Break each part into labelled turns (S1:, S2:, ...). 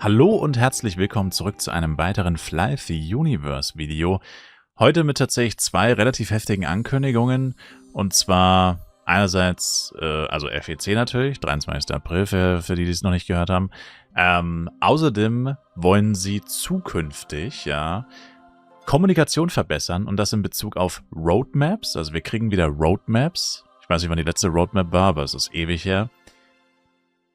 S1: Hallo und herzlich willkommen zurück zu einem weiteren Fly the Universe Video. Heute mit tatsächlich zwei relativ heftigen Ankündigungen. Und zwar einerseits, also FEC natürlich, 23. April für die, die es noch nicht gehört haben. Außerdem wollen sie zukünftig, ja, Kommunikation verbessern und das in Bezug auf Roadmaps. Also wir kriegen wieder Roadmaps. Ich weiß nicht, wann die letzte Roadmap war, aber es ist ewig her.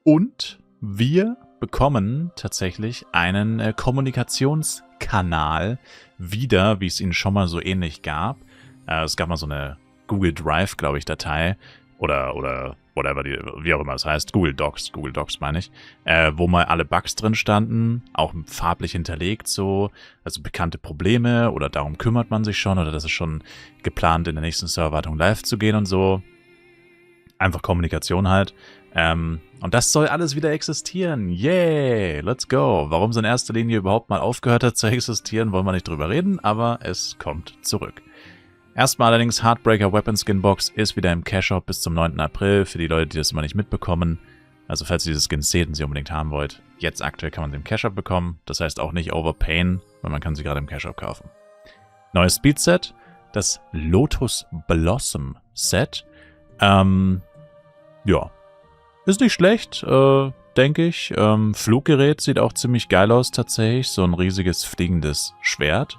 S1: Und wir bekommen tatsächlich einen Kommunikationskanal wieder, wie es ihn schon mal so ähnlich gab. Es gab mal so eine Google Drive, glaube ich, Datei oder whatever, wie auch immer das heißt, Google Docs meine ich, wo mal alle Bugs drin standen, auch farblich hinterlegt so, also bekannte Probleme oder darum kümmert man sich schon oder das ist schon geplant, in der nächsten Serverwartung live zu gehen und so. Einfach Kommunikation halt. Und das soll alles wieder existieren. Yay, let's go. Warum es in erster Linie überhaupt mal aufgehört hat zu existieren, wollen wir nicht drüber reden, aber es kommt zurück. Erstmal allerdings, Heartbreaker Weapon Skin Box ist wieder im Cash Shop bis zum 9. April, für die Leute, die das immer nicht mitbekommen. Also falls ihr diese Skins seht und sie unbedingt haben wollt, jetzt aktuell kann man sie im Cash Shop bekommen. Das heißt auch nicht overpayen, weil man kann sie gerade im Cash Shop kaufen. Neues Speedset, das Lotus Blossom Set. Ja. Ist nicht schlecht, denke ich. Fluggerät sieht auch ziemlich geil aus tatsächlich. So ein riesiges fliegendes Schwert.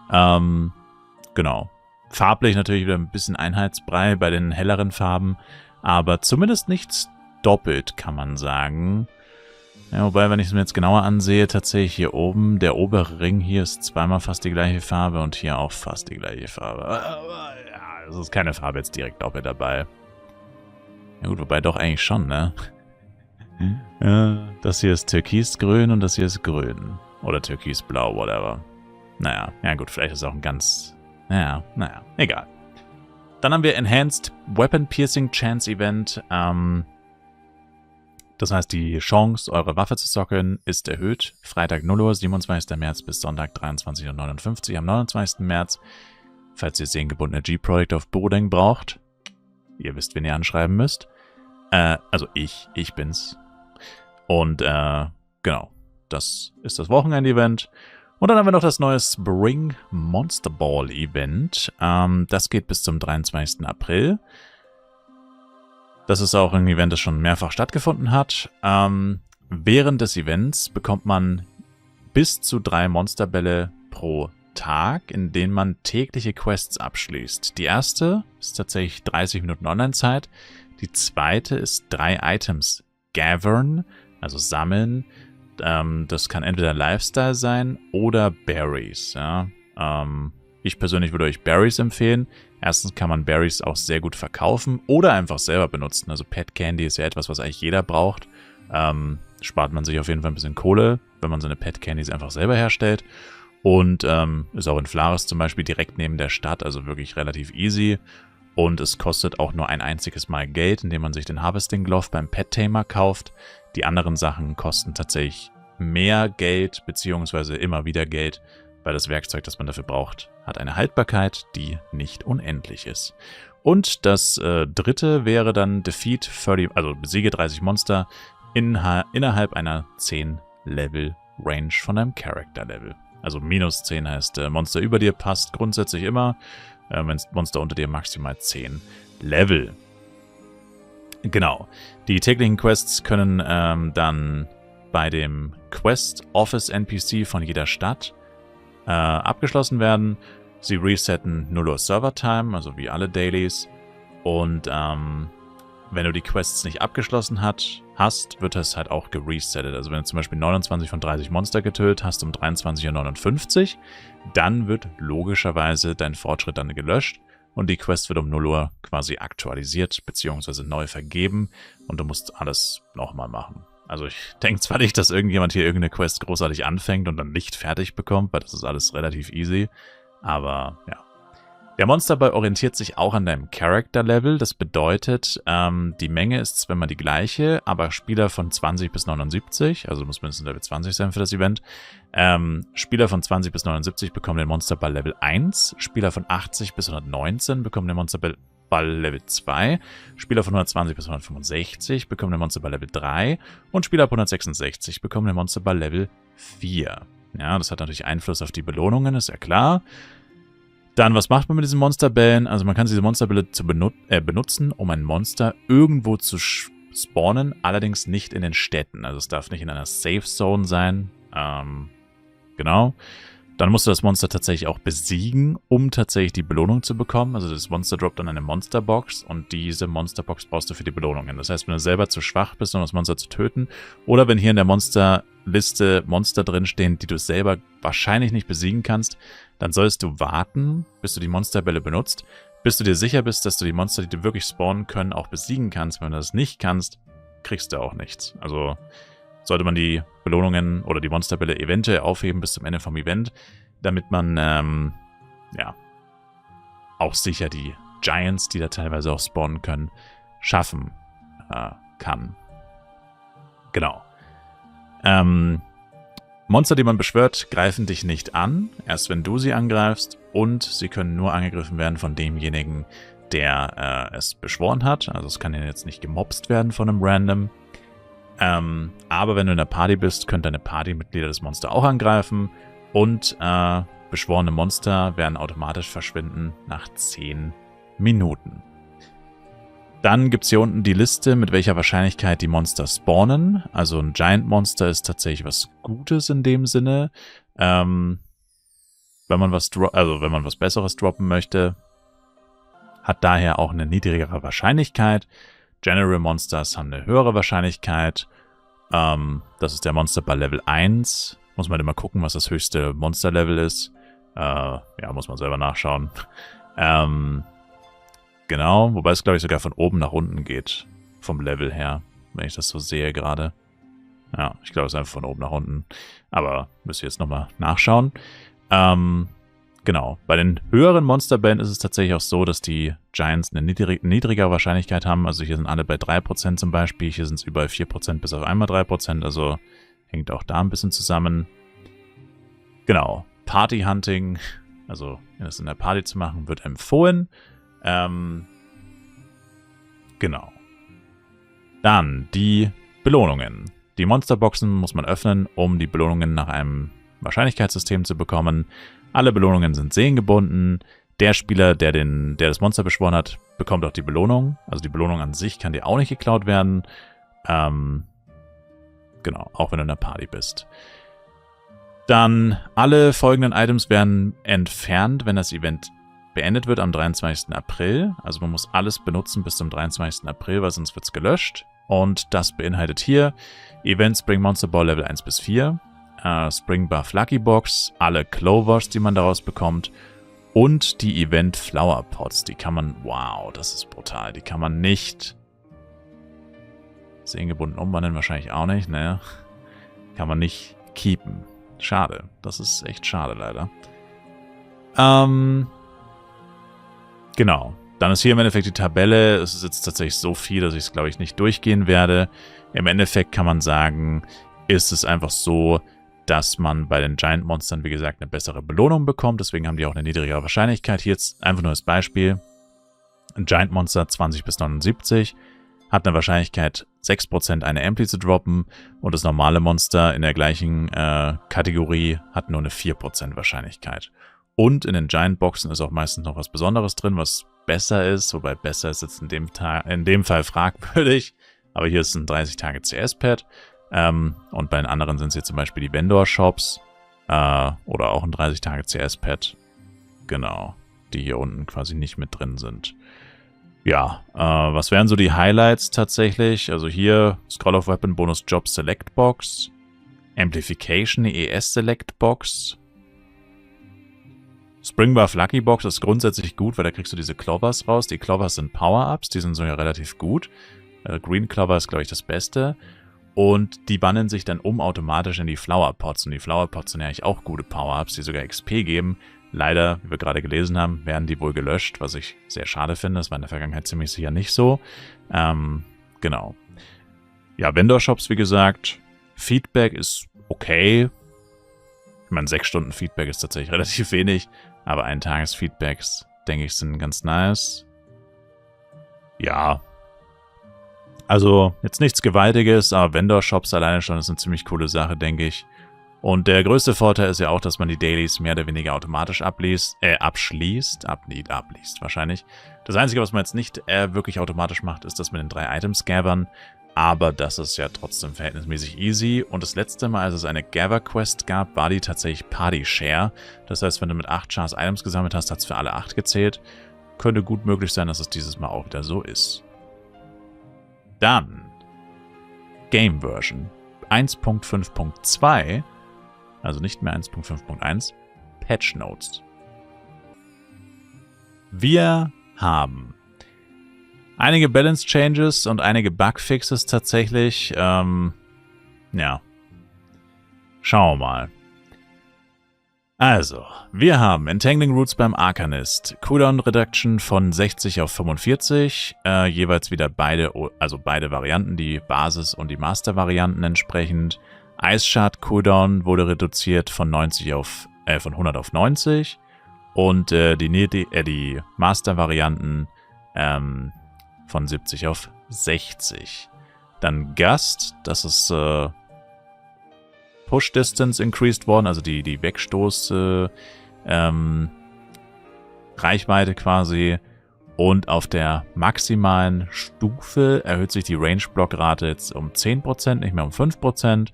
S1: Genau. Farblich natürlich wieder ein bisschen Einheitsbrei bei den helleren Farben. Aber zumindest nichts doppelt, kann man sagen. Ja, wobei, wenn ich es mir jetzt genauer ansehe, tatsächlich hier oben, der obere Ring hier ist zweimal fast die gleiche Farbe und hier auch fast die gleiche Farbe. Aber, ja, es ist keine Farbe jetzt direkt doppelt dabei. Ja gut, wobei doch eigentlich schon, ne? Ja, das hier ist türkisgrün und das hier ist grün. Oder türkisblau, whatever. Naja, ja gut, vielleicht ist auch ein ganz... Naja, egal. Dann haben wir Enhanced Weapon Piercing Chance Event. Das heißt, die Chance, eure Waffe zu sockeln, ist erhöht. Freitag 0 Uhr, 27. März bis Sonntag 23:59 Uhr. Am 29. März, falls ihr sehengebundene G-Product auf Bodeng braucht. Ihr wisst, wen ihr anschreiben müsst. Also ich bin's. Und genau, das ist das Wochenend-Event. Und dann haben wir noch das neue Spring Monster Ball Event. Das geht bis zum 23. April. Das ist auch ein Event, das schon mehrfach stattgefunden hat. Während des Events bekommt man bis zu 3 Monsterbälle pro Tag, in denen man tägliche Quests abschließt. Die erste ist tatsächlich 30 Minuten Online-Zeit. Die zweite ist 3 Items gather'n, also sammeln. Das kann entweder Lifestyle sein oder Berries. Ja. Ich persönlich würde euch Berries empfehlen. Erstens kann man Berries auch sehr gut verkaufen oder einfach selber benutzen. Also Pet Candy ist ja etwas, was eigentlich jeder braucht. Spart man sich auf jeden Fall ein bisschen Kohle, wenn man seine Pet Candies einfach selber herstellt. Und ist auch in Flaris zum Beispiel direkt neben der Stadt, also wirklich relativ easy. Und es kostet auch nur ein einziges Mal Geld, indem man sich den Harvesting Glove beim Pet Tamer kauft. Die anderen Sachen kosten tatsächlich mehr Geld, beziehungsweise immer wieder Geld, weil das Werkzeug, das man dafür braucht, hat eine Haltbarkeit, die nicht unendlich ist. Und das dritte wäre dann Defeat 30, also besiege 30 Monster innerhalb einer 10 Level Range von einem Character Level. Also minus 10 heißt, Monster über dir passt grundsätzlich immer, wenn Monster unter dir maximal 10 Level. Genau. Die täglichen Quests können dann bei dem Quest Office NPC von jeder Stadt abgeschlossen werden. Sie resetten 0 Uhr Server Time, also wie alle Dailies. Und wenn du die Quests nicht abgeschlossen hast, wird das halt auch geresettet. Also wenn du zum Beispiel 29 von 30 Monster getötet hast um 23:59 Uhr, dann wird logischerweise dein Fortschritt dann gelöscht und die Quest wird um 0 Uhr quasi aktualisiert bzw. neu vergeben und du musst alles nochmal machen. Also ich denke zwar nicht, dass irgendjemand hier irgendeine Quest großartig anfängt und dann nicht fertig bekommt, weil das ist alles relativ easy, aber ja. Der Monsterball orientiert sich auch an deinem Character-Level. Das bedeutet, die Menge ist zwar immer die gleiche, aber Spieler von 20 bis 79, also muss mindestens Level 20 sein für das Event, Spieler von 20 bis 79 bekommen den Monsterball Level 1, Spieler von 80 bis 119 bekommen den Monsterball Level 2, Spieler von 120 bis 165 bekommen den Monsterball Level 3 und Spieler ab 166 bekommen den Monsterball Level 4. Ja, das hat natürlich Einfluss auf die Belohnungen, ist ja klar. Dann, was macht man mit diesen Monsterbällen? Also man kann diese Monsterbälle benutzen, um ein Monster irgendwo zu spawnen, allerdings nicht in den Städten. Also es darf nicht in einer Safe Zone sein. Genau. Dann musst du das Monster tatsächlich auch besiegen, um tatsächlich die Belohnung zu bekommen. Also das Monster droppt dann eine Monsterbox und diese Monsterbox brauchst du für die Belohnungen. Das heißt, wenn du selber zu schwach bist, um das Monster zu töten, oder wenn hier in der Monsterliste Monster drinstehen, die du selber wahrscheinlich nicht besiegen kannst, dann solltest du warten, bis du die Monsterbälle benutzt, bis du dir sicher bist, dass du die Monster, die du wirklich spawnen können, auch besiegen kannst. Wenn du das nicht kannst, kriegst du auch nichts. Also sollte man die Belohnungen oder die Monsterbälle eventuell aufheben bis zum Ende vom Event, damit man, ja, auch sicher die Giants, die da teilweise auch spawnen können, schaffen kann. Genau. Monster, die man beschwört, greifen dich nicht an, erst wenn du sie angreifst, und sie können nur angegriffen werden von demjenigen, der es beschworen hat. Also es kann ja jetzt nicht gemobst werden von einem Random. Aber wenn du in der Party bist, können deine Partymitglieder das Monster auch angreifen und beschworene Monster werden automatisch verschwinden nach 10 Minuten. Dann gibt es hier unten die Liste, mit welcher Wahrscheinlichkeit die Monster spawnen. Also ein Giant-Monster ist tatsächlich was Gutes in dem Sinne. Wenn man was Besseres droppen möchte, hat daher auch eine niedrigere Wahrscheinlichkeit. General Monsters haben eine höhere Wahrscheinlichkeit. Das ist der Monsterball Level 1. Muss man immer gucken, was das höchste Monsterlevel ist. Ja, muss man selber nachschauen. Genau, wobei es, glaube ich, sogar von oben nach unten geht. Vom Level her, wenn ich das so sehe gerade. Ja, ich glaube, es ist einfach von oben nach unten. Aber müsst ihr jetzt nochmal nachschauen. Genau, bei den höheren Monsterbällen ist es tatsächlich auch so, dass die Giants eine niedrigere Wahrscheinlichkeit haben. Also hier sind alle bei 3% zum Beispiel, hier sind es überall 4% bis auf einmal 3%, also hängt auch da ein bisschen zusammen. Genau, Party Hunting, also das in der Party zu machen, wird empfohlen. Genau. Dann die Belohnungen. Die Monsterboxen muss man öffnen, um die Belohnungen nach einem Wahrscheinlichkeitssystem zu bekommen. Alle Belohnungen sind seelengebunden. Der Spieler, der das Monster beschworen hat, bekommt auch die Belohnung. Also die Belohnung an sich kann dir auch nicht geklaut werden. Genau, auch wenn du in der Party bist. Dann alle folgenden Items werden entfernt, wenn das Event beendet wird am 23. April. Also man muss alles benutzen bis zum 23. April, weil sonst wird es gelöscht. Und das beinhaltet hier Event Spring Monster Ball Level 1 bis 4. Spring Buff Lucky Box, alle Clovers, die man daraus bekommt, und die Event Flower Pots. Die kann man, wow, das ist brutal, die kann man nicht seelengebunden umwandeln, wahrscheinlich auch nicht, ne? Kann man nicht keepen. Schade, das ist echt schade leider. Genau, dann ist hier im Endeffekt die Tabelle. Es ist jetzt tatsächlich so viel, dass ich es, glaube ich, nicht durchgehen werde. Im Endeffekt kann man sagen, ist es einfach so, dass man bei den Giant-Monstern, wie gesagt, eine bessere Belohnung bekommt. Deswegen haben die auch eine niedrigere Wahrscheinlichkeit. Hier jetzt einfach nur als Beispiel. Ein Giant-Monster 20 bis 79 hat eine Wahrscheinlichkeit, 6% eine Ampli zu droppen. Und das normale Monster in der gleichen Kategorie hat nur eine 4% Wahrscheinlichkeit. Und in den Giant-Boxen ist auch meistens noch was Besonderes drin, was besser ist. Wobei besser ist jetzt in dem Fall fragwürdig. Aber hier ist ein 30-Tage-CS-Pad. Und bei den anderen sind es hier zum Beispiel die Vendor-Shops oder auch ein 30-Tage-CS-Pad. Genau, die hier unten quasi nicht mit drin sind. Ja, was wären so die Highlights tatsächlich? Also hier Scroll of Weapon Bonus Job Select Box, Amplification ES Select Box, Spring Buff Lucky Box ist grundsätzlich gut, weil da kriegst du diese Clovers raus. Die Clovers sind Power-Ups, die sind so ja relativ gut. Green Clover ist, glaube ich, das Beste. Und die wandeln sich dann automatisch in die Flower Pots. Und die Flower Pots sind ja eigentlich auch gute Power-Ups, die sogar XP geben. Leider, wie wir gerade gelesen haben, werden die wohl gelöscht, was ich sehr schade finde. Das war in der Vergangenheit ziemlich sicher nicht so. Genau. Ja, Vendor-Shops, wie gesagt. Feedback ist okay. Ich meine, 6 Stunden Feedback ist tatsächlich relativ wenig. Aber Ein-Tages-Feedbacks, denke ich, sind ganz nice. Ja. Also, jetzt nichts Gewaltiges, aber Vendor-Shops alleine schon ist eine ziemlich coole Sache, denke ich. Und der größte Vorteil ist ja auch, dass man die Dailies mehr oder weniger automatisch abschließt wahrscheinlich. Das Einzige, was man jetzt nicht wirklich automatisch macht, ist das mit den 3 Items-Gathern. Aber das ist ja trotzdem verhältnismäßig easy. Und das letzte Mal, als es eine Gather-Quest gab, war die tatsächlich Party-Share. Das heißt, wenn du mit 8 Chars Items gesammelt hast, hat es für alle 8 gezählt. Könnte gut möglich sein, dass es dieses Mal auch wieder so ist. Dann Game Version 1.5.2, also nicht mehr 1.5.1, Patch Notes. Wir haben einige Balance Changes und einige Bug Fixes tatsächlich. Ja. Schauen wir mal. Also, wir haben Entangling Roots beim Arcanist, Cooldown Reduction von 60 auf 45, jeweils wieder beide Varianten, die Basis- und die Master-Varianten entsprechend. Ice Shard Cooldown wurde reduziert von 100 auf 90 und die Master-Varianten von 70 auf 60. Dann Gust, das ist Push Distance increased worden, also die Wegstoß Reichweite quasi. Und auf der maximalen Stufe erhöht sich die Range-Block-Rate jetzt um 10%, nicht mehr um 5%.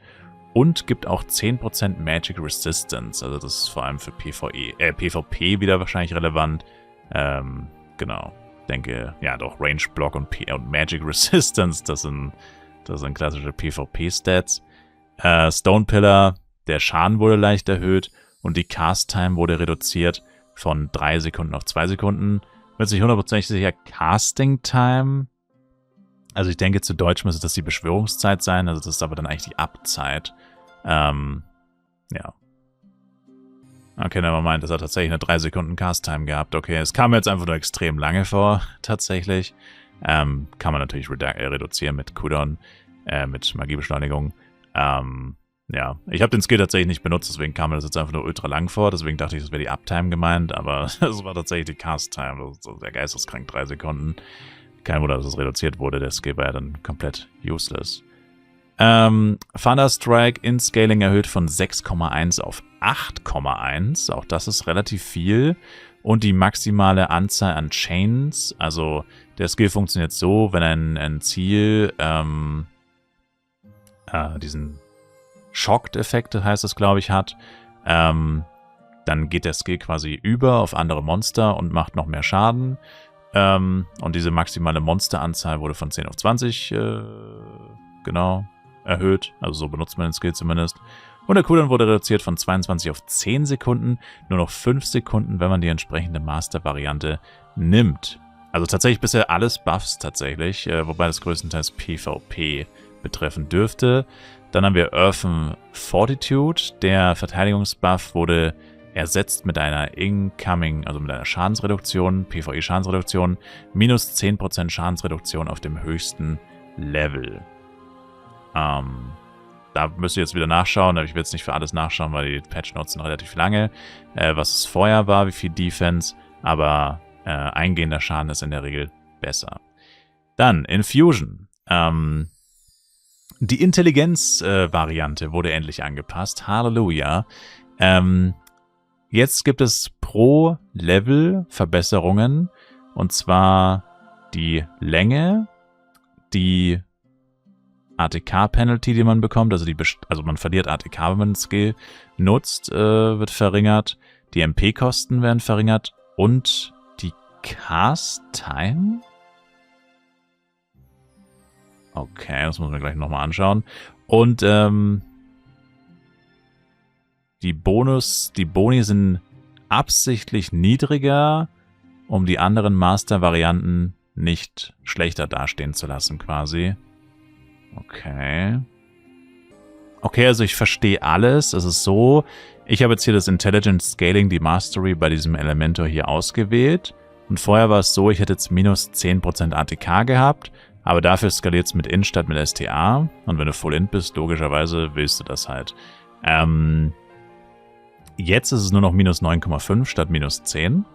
S1: Und gibt auch 10% Magic Resistance. Also das ist vor allem für PvP wieder wahrscheinlich relevant. Genau. Denke, ja doch, Range Block und Magic Resistance, das sind klassische PvP-Stats. Stone Pillar, der Schaden wurde leicht erhöht und die Cast Time wurde reduziert von 3 Sekunden auf 2 Sekunden. Wird sich 100% sicher Casting Time. Also ich denke, zu Deutsch müsste das die Beschwörungszeit sein, also das ist aber dann eigentlich die Abzeit. Ja. Okay, nevermind, das hat tatsächlich eine 3 Sekunden Cast-Time gehabt. Okay, es kam mir jetzt einfach nur extrem lange vor, tatsächlich. Kann man natürlich reduzieren mit Cooldown, mit Magiebeschleunigung. Ja, ich habe den Skill tatsächlich nicht benutzt, deswegen kam mir das jetzt einfach nur ultra lang vor. Deswegen dachte ich, das wäre die Uptime gemeint, aber es war tatsächlich die Cast-Time. Das ist sehr geisteskrank, 3 Sekunden. Kein Wunder, dass es reduziert wurde. Der Skill war ja dann komplett useless. Thunderstrike in Scaling erhöht von 6,1 auf 8,1. Auch das ist relativ viel. Und die maximale Anzahl an Chains. Also der Skill funktioniert so, wenn ein Ziel diesen Shocked-Effekt, heißt es, glaube ich, hat, dann geht der Skill quasi über auf andere Monster und macht noch mehr Schaden. Und diese maximale Monsteranzahl wurde von 10 auf 20 genau erhöht. Also so benutzt man den Skill zumindest. Und der Cooldown wurde reduziert von 22 auf 10 Sekunden. Nur noch 5 Sekunden, wenn man die entsprechende Master-Variante nimmt. Also tatsächlich bisher alles Buffs tatsächlich, wobei das größtenteils PvP betreffen dürfte. Dann haben wir Earthen Fortitude. Der Verteidigungsbuff wurde ersetzt mit einer also mit einer Schadensreduktion, PvE-Schadensreduktion, minus 10% Schadensreduktion auf dem höchsten Level. Da müsst ihr jetzt wieder nachschauen, aber ich will jetzt nicht für alles nachschauen, weil die Patch-Notes sind relativ lange, was es vorher war, wie viel Defense, aber eingehender Schaden ist in der Regel besser. Dann Infusion. Die Intelligenz-Variante wurde endlich angepasst. Halleluja. Jetzt gibt es pro Level Verbesserungen. Und zwar die Länge, die ATK-Penalty, die man bekommt. Also man verliert ATK, wenn man den Skill nutzt, wird verringert. Die MP-Kosten werden verringert. Und die Cast-Time? Okay, das muss man gleich nochmal anschauen. Und die Boni sind absichtlich niedriger, um die anderen Master-Varianten nicht schlechter dastehen zu lassen, quasi. Okay. Okay, also ich verstehe alles. Es ist so, ich habe jetzt hier das Intelligent Scaling, die Mastery bei diesem Elementor hier ausgewählt. Und vorher war es so, ich hätte jetzt minus 10% ATK gehabt. Aber dafür skaliert es mit Int statt mit STA. Und wenn du Full Int bist, logischerweise willst du das halt. Jetzt ist es nur noch minus 9,5 statt minus 10.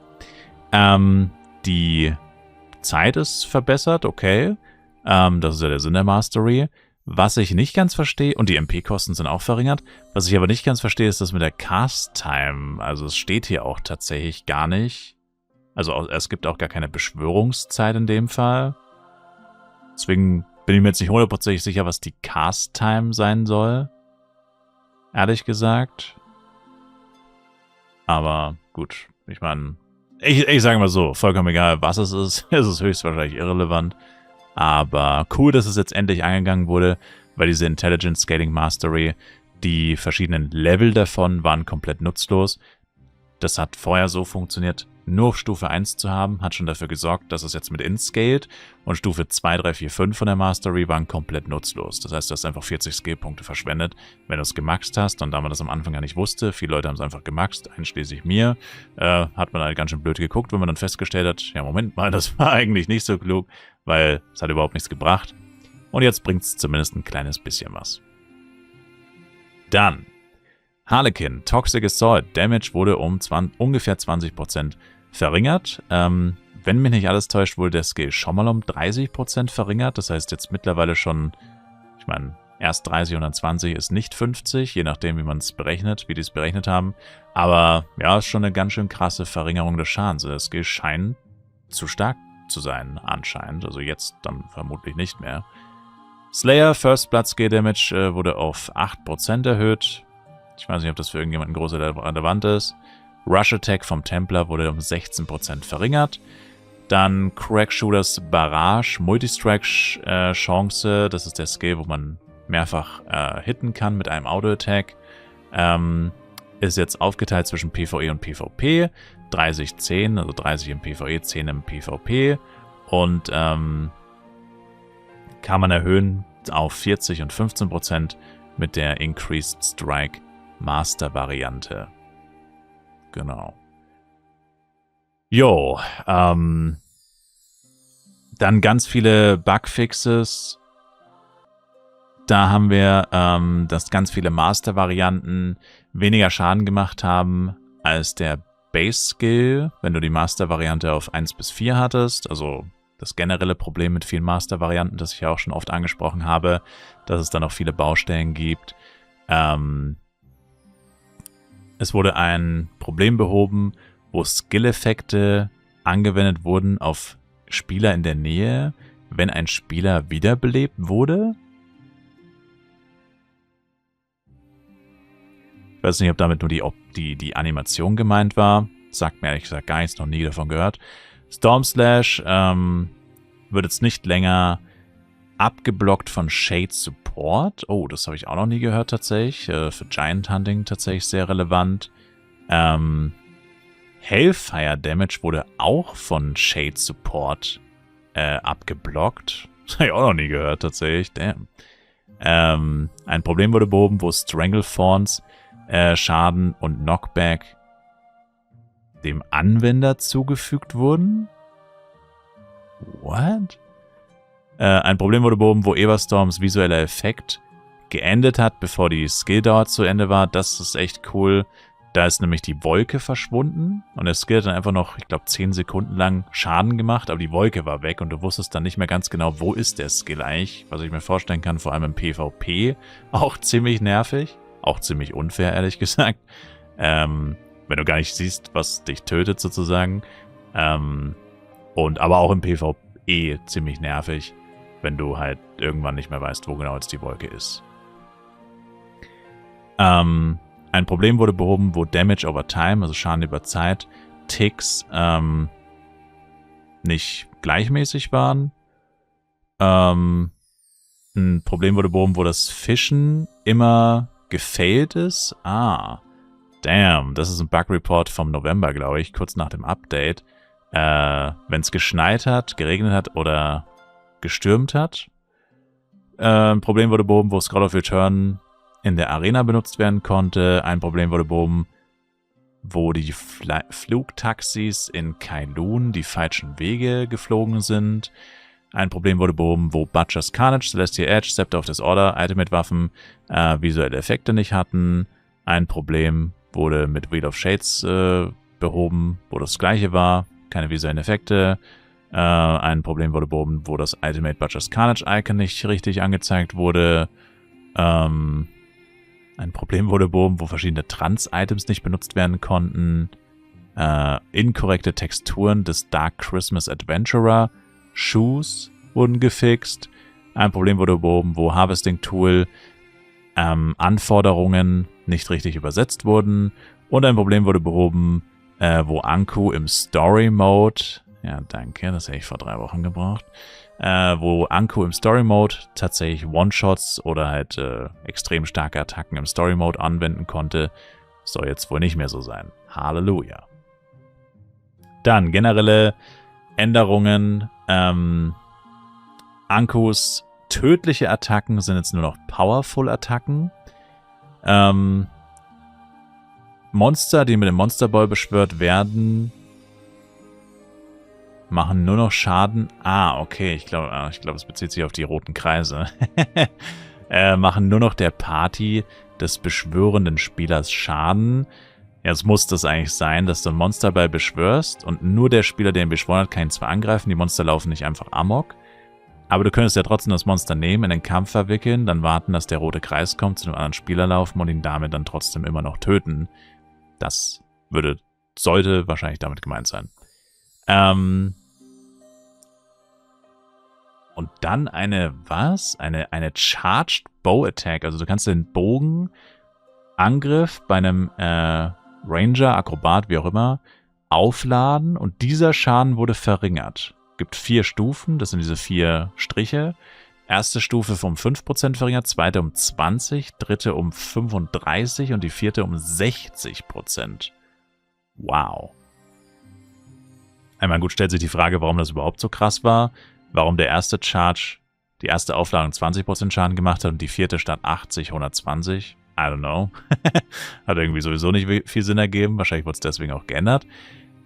S1: Die Zeit ist verbessert, okay. Das ist ja der Sinn der Mastery. Was ich nicht ganz verstehe, und die MP-Kosten sind auch verringert, was ich aber nicht ganz verstehe, ist das mit der Cast-Time. Also es steht hier auch tatsächlich gar nicht. Also es gibt auch gar keine Beschwörungszeit in dem Fall. Deswegen bin ich mir jetzt nicht hundertprozentig sicher, was die Cast-Time sein soll. Ehrlich gesagt. Aber gut, ich meine, ich sage mal so, vollkommen egal, was es ist. Es ist höchstwahrscheinlich irrelevant. Aber cool, dass es jetzt endlich angegangen wurde, weil diese Intelligent Scaling Mastery, die verschiedenen Level davon waren komplett nutzlos. Das hat vorher so funktioniert, nur auf Stufe 1 zu haben, hat schon dafür gesorgt, dass es jetzt mit inscaled und Stufe 2, 3, 4, 5 von der Mastery waren komplett nutzlos. Das heißt, du hast einfach 40 Skill-Punkte verschwendet, wenn du es gemaxt hast. Und da man das am Anfang ja nicht wusste, viele Leute haben es einfach gemaxt, einschließlich mir, hat man halt ganz schön blöd geguckt, wenn man dann festgestellt hat, ja Moment mal, das war eigentlich nicht so klug, weil es hat überhaupt nichts gebracht. Und jetzt bringt es zumindest ein kleines bisschen was. Dann Harlequin, Toxic Assault, Damage wurde um ungefähr 20% verringert. Wenn mich nicht alles täuscht, wurde der Skill schon mal um 30% verringert. Das heißt jetzt mittlerweile schon, ich meine, erst 30 und dann 20 ist nicht 50, je nachdem wie man es berechnet, wie die es berechnet haben. Aber ja, ist schon eine ganz schön krasse Verringerung des Schadens. Der Skill scheint zu stark zu sein, anscheinend. Also jetzt dann vermutlich nicht mehr. Slayer, First Blood Skill Damage wurde auf 8% erhöht. Ich weiß nicht, ob das für irgendjemanden groß oder relevant ist. Rush Attack vom Templar wurde um 16% verringert. Dann Crack Shooters Barrage, Multistrike Chance. Das ist der Skill, wo man mehrfach hitten kann mit einem Auto-Attack. Ist jetzt aufgeteilt zwischen PvE und PvP. 30-10, also 30 im PvE, 10 im PvP. Und kann man erhöhen auf 40 und 15% mit der Increased Strike Master Variante. Genau. Jo, dann ganz viele Bugfixes. Da haben wir, dass ganz viele Master-Varianten weniger Schaden gemacht haben als der Base-Skill, wenn du die Master-Variante auf 1 bis 4 hattest. Also das generelle Problem mit vielen Master-Varianten, das ich ja auch schon oft angesprochen habe, dass es da noch viele Baustellen gibt. Es wurde ein Problem behoben, wo Skill-Effekte angewendet wurden auf Spieler in der Nähe, wenn ein Spieler wiederbelebt wurde. Ich weiß nicht, ob damit nur die Animation gemeint war. Sagt mir ehrlich gesagt gar nichts, noch nie davon gehört. Storm Slash wird jetzt nicht länger abgeblockt von Shade Support. Oh, das habe ich auch noch nie gehört tatsächlich. Für Giant Hunting tatsächlich sehr relevant. Hellfire Damage wurde auch von Shade Support abgeblockt. Das habe ich auch noch nie gehört tatsächlich. Damn. Ein Problem wurde behoben, wo Strangle Thorns Schaden und Knockback dem Anwender zugefügt wurden. What? Ein Problem wurde behoben, wo Everstorms visueller Effekt geendet hat, bevor die Skilldauer zu Ende war. Das ist echt cool. Da ist nämlich die Wolke verschwunden und der Skill hat dann einfach noch, ich glaube, 10 Sekunden lang Schaden gemacht, aber die Wolke war weg und du wusstest dann nicht mehr ganz genau, wo ist der Skill eigentlich. Was ich mir vorstellen kann, vor allem im PvP, auch ziemlich nervig. Auch ziemlich unfair, ehrlich gesagt. Wenn du gar nicht siehst, was dich tötet sozusagen. Aber auch im PvE ziemlich nervig, wenn du halt irgendwann nicht mehr weißt, wo genau jetzt die Wolke ist. Ein Problem wurde behoben, wo Damage over Time, also Schaden über Zeit, Ticks nicht gleichmäßig waren. Ein Problem wurde behoben, wo das Fischen immer gefailt ist. Damn, das ist ein Bug-Report vom November, glaube ich, kurz nach dem Update. Wenn es geschneit hat, geregnet hat oder gestürmt hat. Ein Problem wurde behoben, wo Scroll of Return in der Arena benutzt werden konnte. Ein Problem wurde behoben, wo die Flugtaxis in Kowloon die falschen Wege geflogen sind. Ein Problem wurde behoben, wo Butcher's Carnage, Celestial Edge, Scepter of Disorder, Ultimate-Waffen visuelle Effekte nicht hatten. Ein Problem wurde mit Wheel of Shades behoben, wo das gleiche war, keine visuellen Effekte. Ein Problem wurde behoben, wo das Ultimate Butcher's Carnage Icon nicht richtig angezeigt wurde. Ein Problem wurde behoben, wo verschiedene Trans-Items nicht benutzt werden konnten. Inkorrekte Texturen des Dark Christmas Adventurer Shoes wurden gefixt. Ein Problem wurde behoben, wo Harvesting Tool Anforderungen nicht richtig übersetzt wurden. Und ein Problem wurde behoben, wo Anku im Story Mode, ja danke, das hätte ich vor 3 Wochen gebraucht, wo Anku im Story Mode tatsächlich One-Shots oder halt extrem starke Attacken im Story Mode anwenden konnte. Soll jetzt wohl nicht mehr so sein. Halleluja. Dann generelle Änderungen. Ankus tödliche Attacken sind jetzt nur noch Powerful-Attacken. Monster, die mit dem Monster Ball beschwört werden, machen nur noch Schaden. Okay, ich glaube, es bezieht sich auf die roten Kreise. Machen nur noch der Party des beschwörenden Spielers Schaden. Jetzt muss das eigentlich sein, dass du einen Monsterball beschwörst und nur der Spieler, der ihn beschworen hat, kann ihn zwar angreifen, die Monster laufen nicht einfach amok, aber du könntest ja trotzdem das Monster nehmen, in den Kampf verwickeln, dann warten, dass der rote Kreis kommt, zu einem anderen Spieler laufen und ihn damit dann trotzdem immer noch töten. Das sollte wahrscheinlich damit gemeint sein. Und dann eine Charged Bow Attack. Also du kannst den Bogenangriff bei einem Ranger, Akrobat, wie auch immer, aufladen und dieser Schaden wurde verringert. Gibt 4 Stufen, das sind diese 4 Striche. Erste Stufe um 5% verringert, zweite um 20%, dritte um 35% und die vierte um 60%. Wow. Einmal gut stellt sich die Frage, warum das überhaupt so krass war. Warum der erste Charge, die erste Aufladung 20% Schaden gemacht hat und die vierte statt 80, 120. I don't know. Hat irgendwie sowieso nicht viel Sinn ergeben. Wahrscheinlich wurde es deswegen auch geändert.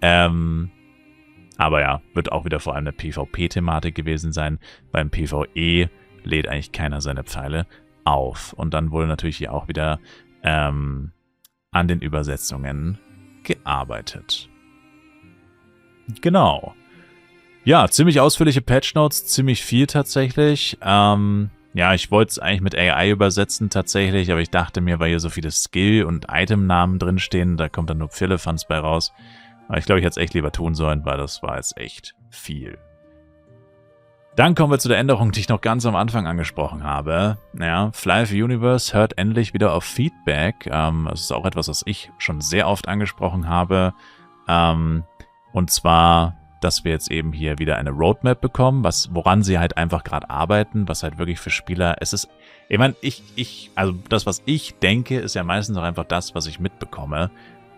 S1: Aber ja, wird auch wieder vor allem eine PvP-Thematik gewesen sein. Beim PvE lädt eigentlich keiner seine Pfeile auf. Und dann wurde natürlich hier auch wieder an den Übersetzungen gearbeitet. Genau. Ja, ziemlich ausführliche Patchnotes, ziemlich viel tatsächlich. Ja, ich wollte es eigentlich mit AI übersetzen tatsächlich, aber ich dachte mir, weil hier so viele Skill- und Item-Namen drinstehen, da kommt dann nur Firlefanz bei raus. Aber ich glaube, ich hätte es echt lieber tun sollen, weil das war jetzt echt viel. Dann kommen wir zu der Änderung, die ich noch ganz am Anfang angesprochen habe. Ja, Fly for Universe hört endlich wieder auf Feedback. Das ist auch etwas, was ich schon sehr oft angesprochen habe. Und zwar, dass wir jetzt eben hier wieder eine Roadmap bekommen, woran sie halt einfach gerade arbeiten, was halt wirklich für Spieler, es ist, ich meine, also das, was ich denke, ist ja meistens auch einfach das, was ich mitbekomme.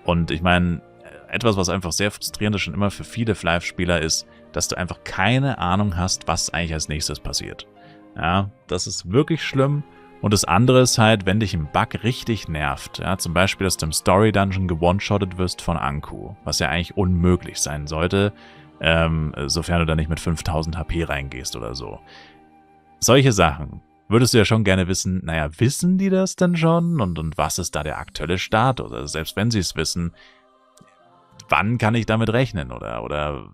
S1: Und ich meine, etwas, was einfach sehr frustrierend ist schon immer für viele Flive-Spieler ist, dass du einfach keine Ahnung hast, was eigentlich als nächstes passiert. Ja, das ist wirklich schlimm. Und das andere ist halt, wenn dich ein Bug richtig nervt, ja, zum Beispiel, dass du im Story-Dungeon gewone-shottet wirst von Anku, was ja eigentlich unmöglich sein sollte, sofern du da nicht mit 5000 HP reingehst oder so. Solche Sachen würdest du ja schon gerne wissen, naja, wissen die das denn schon? Und was ist da der aktuelle Status? Also selbst wenn sie es wissen, wann kann ich damit rechnen? Oder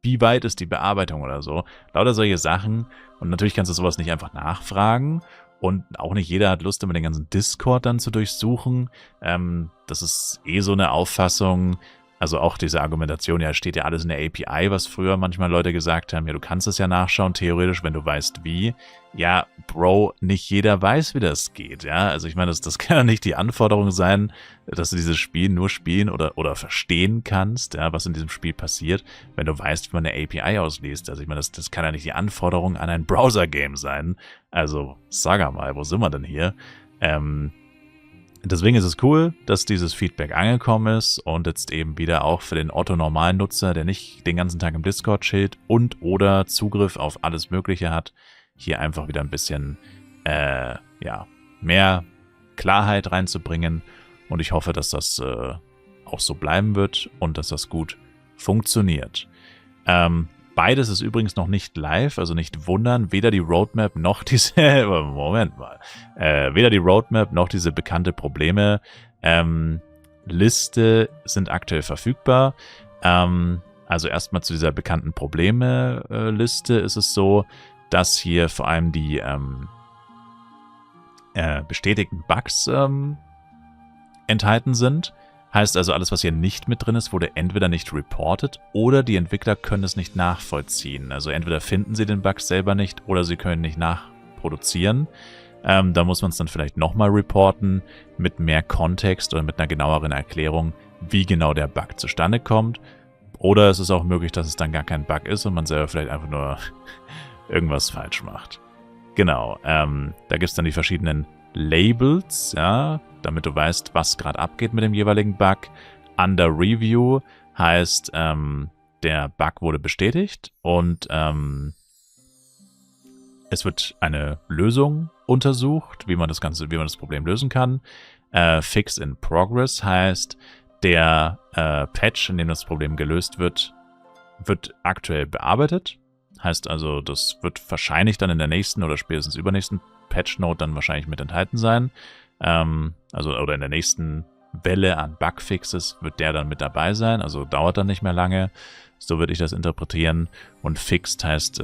S1: wie weit ist die Bearbeitung oder so? Lauter solche Sachen. Und natürlich kannst du sowas nicht einfach nachfragen. Und auch nicht jeder hat Lust, immer den ganzen Discord dann zu durchsuchen. Das ist eh so eine Auffassung. Also auch diese Argumentation, ja, steht ja alles in der API, was früher manchmal Leute gesagt haben, ja, du kannst es ja nachschauen, theoretisch, wenn du weißt, wie. Ja, Bro, nicht jeder weiß, wie das geht, ja. Also ich meine, das kann ja nicht die Anforderung sein, dass du dieses Spiel nur spielen oder verstehen kannst, ja, was in diesem Spiel passiert, wenn du weißt, wie man eine API ausliest. Also ich meine, das kann ja nicht die Anforderung an ein Browser-Game sein. Also, sag mal, wo sind wir denn hier? Deswegen ist es cool, dass dieses Feedback angekommen ist und jetzt eben wieder auch für den Otto-Normalen-Nutzer, der nicht den ganzen Tag im Discord chillt und oder Zugriff auf alles Mögliche hat, hier einfach wieder ein bisschen ja, mehr Klarheit reinzubringen. Und ich hoffe, dass das auch so bleiben wird und dass das gut funktioniert. Beides ist übrigens noch nicht live, also nicht wundern, weder die Roadmap noch diese, Moment mal, weder die Roadmap noch diese bekannte Probleme Liste sind aktuell verfügbar. Also erstmal zu dieser bekannten Probleme-Liste ist es so, dass hier vor allem die bestätigten Bugs enthalten sind. Heißt also, alles, was hier nicht mit drin ist, wurde entweder nicht reported oder die Entwickler können es nicht nachvollziehen. Also entweder finden sie den Bug selber nicht oder sie können nicht nachproduzieren. Da muss man es dann vielleicht nochmal reporten mit mehr Kontext oder mit einer genaueren Erklärung, wie genau der Bug zustande kommt. Oder es ist auch möglich, dass es dann gar kein Bug ist und man selber vielleicht einfach nur irgendwas falsch macht. Genau, da gibt es dann die verschiedenen Labels, ja, damit du weißt, was gerade abgeht mit dem jeweiligen Bug. Under Review heißt, der Bug wurde bestätigt und es wird eine Lösung untersucht, wie man das Problem lösen kann. Fix in Progress heißt, der Patch, in dem das Problem gelöst wird, wird aktuell bearbeitet. Heißt also, das wird wahrscheinlich dann in der nächsten oder spätestens übernächsten Patch-Note dann wahrscheinlich mit enthalten sein. Oder in der nächsten Welle an Bugfixes wird der dann mit dabei sein. Also dauert dann nicht mehr lange. So würde ich das interpretieren. Und fixed heißt,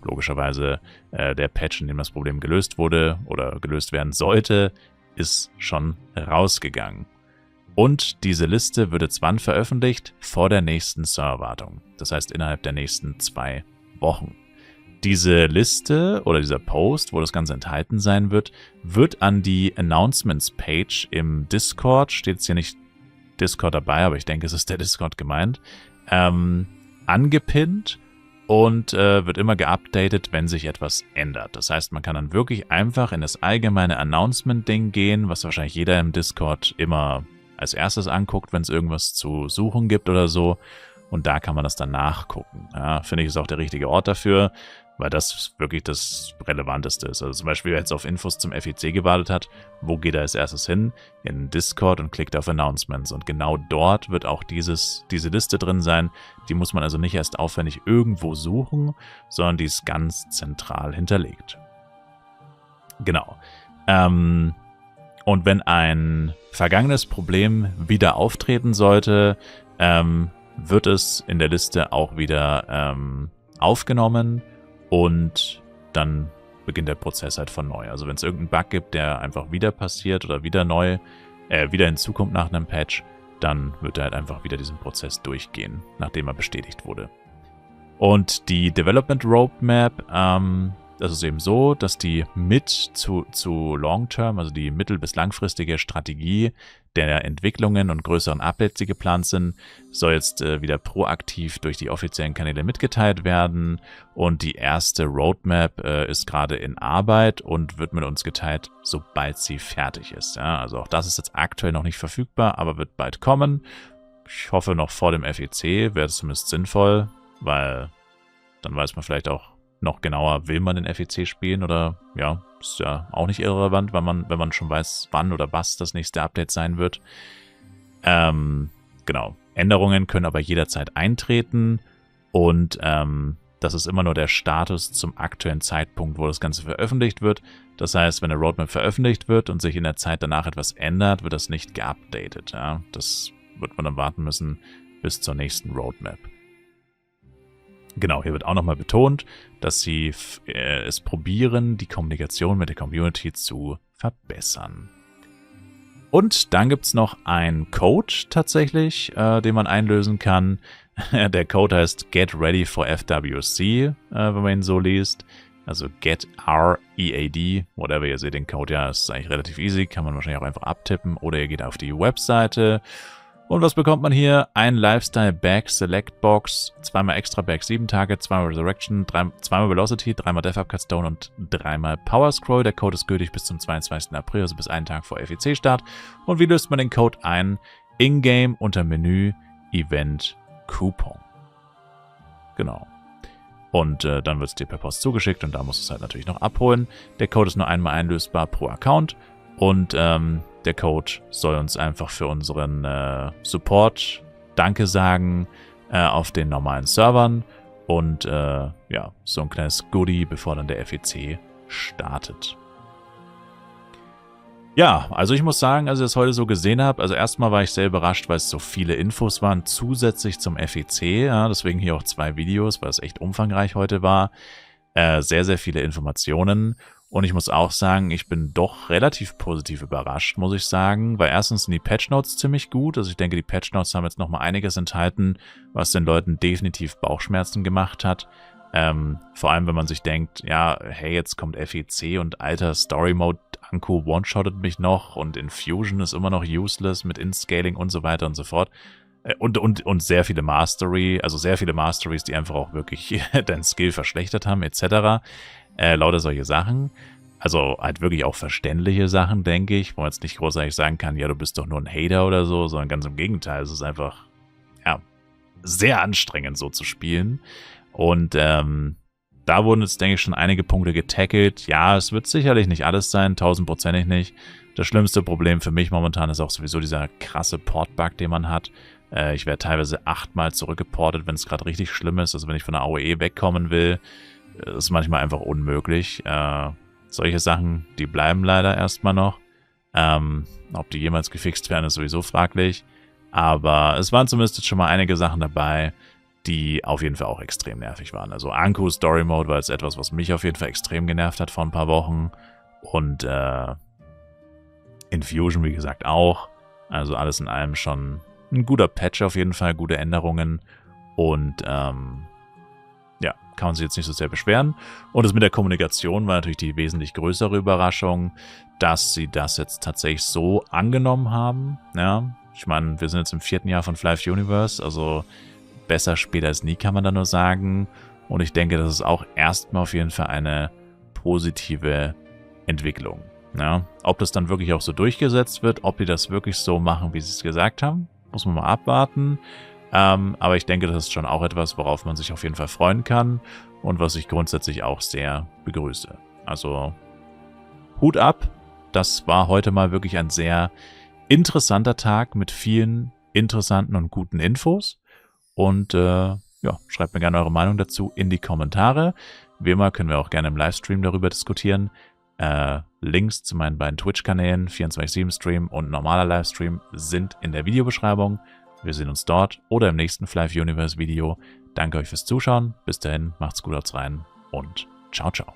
S1: logischerweise, der Patch, in dem das Problem gelöst wurde oder gelöst werden sollte, ist schon rausgegangen. Und diese Liste wird jetzt wann veröffentlicht? Vor der nächsten Serverwartung. Das heißt innerhalb der nächsten 2 Wochen. Diese Liste oder dieser Post, wo das Ganze enthalten sein wird, wird an die Announcements-Page im Discord, steht jetzt hier nicht Discord dabei, aber ich denke, es ist der Discord gemeint, angepinnt und wird immer geupdatet, wenn sich etwas ändert. Das heißt, man kann dann wirklich einfach in das allgemeine Announcement-Ding gehen, was wahrscheinlich jeder im Discord immer als erstes anguckt, wenn es irgendwas zu suchen gibt oder so. Und da kann man das dann nachgucken. Ja, finde ich, ist auch der richtige Ort dafür, weil das wirklich das Relevanteste ist. Also zum Beispiel, wer jetzt auf Infos zum FEC gewartet hat, wo geht er als erstes hin? In Discord und klickt auf Announcements. Und genau dort wird auch diese Liste drin sein. Die muss man also nicht erst aufwendig irgendwo suchen, sondern die ist ganz zentral hinterlegt. Genau. Und wenn ein vergangenes Problem wieder auftreten sollte, wird es in der Liste auch wieder aufgenommen und dann beginnt der Prozess halt von neu. Also wenn es irgendeinen Bug gibt, der einfach wieder passiert oder wieder hinzukommt nach einem Patch, dann wird er halt einfach wieder diesen Prozess durchgehen, nachdem er bestätigt wurde. Und die Development Roadmap, das ist eben so, dass die zu Long-Term, also die mittel- bis langfristige Strategie der Entwicklungen und größeren Updates, die geplant sind, soll jetzt wieder proaktiv durch die offiziellen Kanäle mitgeteilt werden. Und die erste Roadmap ist gerade in Arbeit und wird mit uns geteilt, sobald sie fertig ist. Ja, also auch das ist jetzt aktuell noch nicht verfügbar, aber wird bald kommen. Ich hoffe noch vor dem FEC, wäre es zumindest sinnvoll, weil dann weiß man vielleicht auch noch genauer, will man den FEC spielen oder ja, ist ja auch nicht irrelevant, wenn man schon weiß, wann oder was das nächste Update sein wird. Genau. Änderungen können aber jederzeit eintreten und das ist immer nur der Status zum aktuellen Zeitpunkt, wo das Ganze veröffentlicht wird. Das heißt, wenn eine Roadmap veröffentlicht wird und sich in der Zeit danach etwas ändert, wird das nicht geupdatet. Ja? Das wird man dann warten müssen bis zur nächsten Roadmap. Genau, hier wird auch nochmal betont, dass sie es probieren, die Kommunikation mit der Community zu verbessern. Und dann gibt es noch einen Code tatsächlich, den man einlösen kann. Der Code heißt Get Ready for FWC, wenn man ihn so liest. Also Get READ, whatever, ihr seht den Code, ja, ist eigentlich relativ easy, kann man wahrscheinlich auch einfach abtippen. Oder ihr geht auf die Webseite. Und was bekommt man hier? Ein Lifestyle Bag Select Box, 2x Extra Bag 7 Tage, 2x Resurrection, 2x Velocity, 3x Death Upcut Stone und 3x Power Scroll. Der Code ist gültig bis zum 22. April, also bis einen Tag vor FEC-Start. Und wie löst man den Code ein? In-Game unter Menü, Event, Coupon. Genau. Und dann wird es dir per Post zugeschickt und da musst du es halt natürlich noch abholen. Der Code ist nur einmal einlösbar pro Account und der Code soll uns einfach für unseren Support Danke sagen auf den normalen Servern und ja, so ein kleines Goodie, bevor dann der FEC startet. Ja, also ich muss sagen, als ich das heute so gesehen habe, also erstmal war ich sehr überrascht, weil es so viele Infos waren, zusätzlich zum FEC, ja, deswegen hier auch 2 Videos, weil es echt umfangreich heute war. Sehr, sehr viele Informationen. Und ich muss auch sagen, ich bin doch relativ positiv überrascht, muss ich sagen, weil erstens sind die Patch Notes ziemlich gut. Also ich denke, die Patch Notes haben jetzt nochmal einiges enthalten, was den Leuten definitiv Bauchschmerzen gemacht hat. Vor allem, wenn man sich denkt, ja, hey, jetzt kommt FEC und alter Story Mode, Anko one-shottet mich noch und Infusion ist immer noch useless mit In-Scaling und so weiter und so fort. Und sehr viele Mastery, also sehr viele Masteries, die einfach auch wirklich dein Skill verschlechtert haben, etc. Lauter solche Sachen. Also halt wirklich auch verständliche Sachen, denke ich, wo man jetzt nicht großartig sagen kann, ja, du bist doch nur ein Hater oder so, sondern ganz im Gegenteil, es ist einfach, ja, sehr anstrengend so zu spielen. Und da wurden jetzt, denke ich, schon einige Punkte getackelt. Ja, es wird sicherlich nicht alles sein, 1000%ig nicht. Das schlimmste Problem für mich momentan ist auch sowieso dieser krasse Port-Bug, den man hat. Ich werde teilweise 8-mal zurückgeportet, wenn es gerade richtig schlimm ist. Also wenn ich von der AOE wegkommen will, ist manchmal einfach unmöglich. Solche Sachen, die bleiben leider erstmal noch. Ob die jemals gefixt werden, ist sowieso fraglich. Aber es waren zumindest jetzt schon mal einige Sachen dabei, die auf jeden Fall auch extrem nervig waren. Also Anko Story Mode war jetzt etwas, was mich auf jeden Fall extrem genervt hat vor ein paar Wochen. Und Infusion, wie gesagt, auch. Also alles in allem schon ein guter Patch auf jeden Fall, gute Änderungen. Und ja, kann man sich jetzt nicht so sehr beschweren. Und das mit der Kommunikation war natürlich die wesentlich größere Überraschung, dass sie das jetzt tatsächlich so angenommen haben. Ja, ich meine, wir sind jetzt im 4. Jahr von Flive Universe, also besser später als nie, kann man da nur sagen. Und ich denke, das ist auch erstmal auf jeden Fall eine positive Entwicklung. Ja, ob das dann wirklich auch so durchgesetzt wird, ob die das wirklich so machen, wie sie es gesagt haben, muss man mal abwarten. Aber ich denke, das ist schon auch etwas, worauf man sich auf jeden Fall freuen kann und was ich grundsätzlich auch sehr begrüße. Also Hut ab, das war heute mal wirklich ein sehr interessanter Tag mit vielen interessanten und guten Infos. Und ja, schreibt mir gerne eure Meinung dazu in die Kommentare. Wie immer können wir auch gerne im Livestream darüber diskutieren. Links zu meinen beiden Twitch-Kanälen, 24/7-Stream und normaler Livestream, sind in der Videobeschreibung. Wir sehen uns dort oder im nächsten Flive Universe Video. Danke euch fürs Zuschauen. Bis dahin, macht's gut, haut's rein und ciao, ciao.